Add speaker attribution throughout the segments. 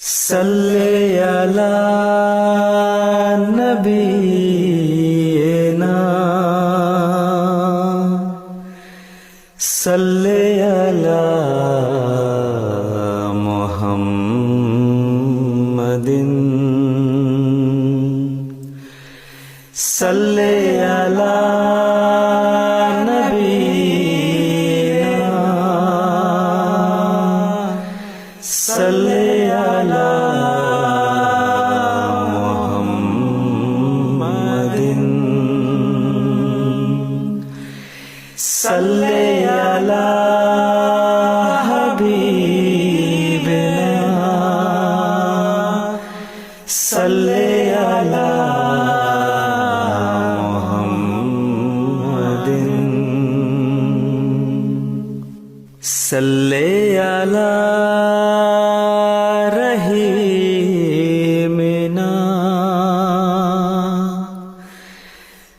Speaker 1: صلی علی نبینا صلی علی محمد صلی علی نبینا صلی علی محمد صلی علی حبیبنا صلی علی محمد صلی علی رحیمنا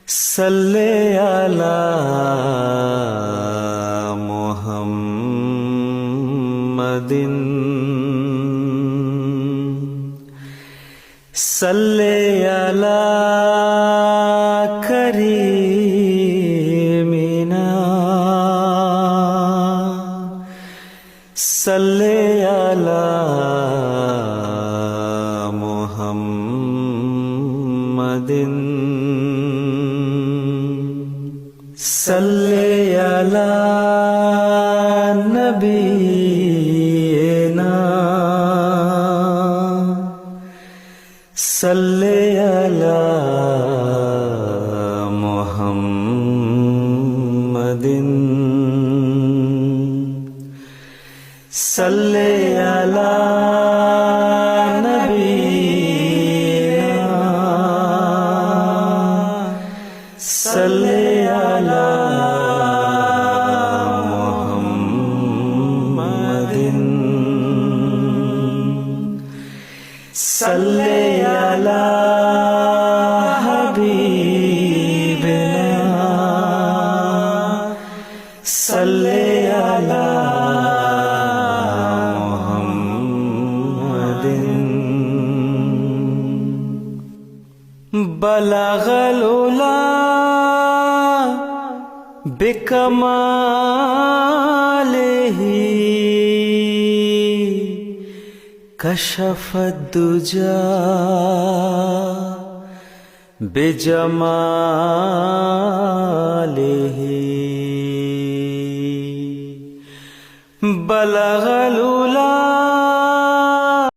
Speaker 1: صلی علی محمد صلی علی کریمنا صلی علی محمد صلی علی نبینا صلی علی محمد صلی علی نبینا صلی علی محمد صلی علی حبیبنا صلی علی بلغ العلا بکمالہ کشف الدجا بجمالہ بلغ العلا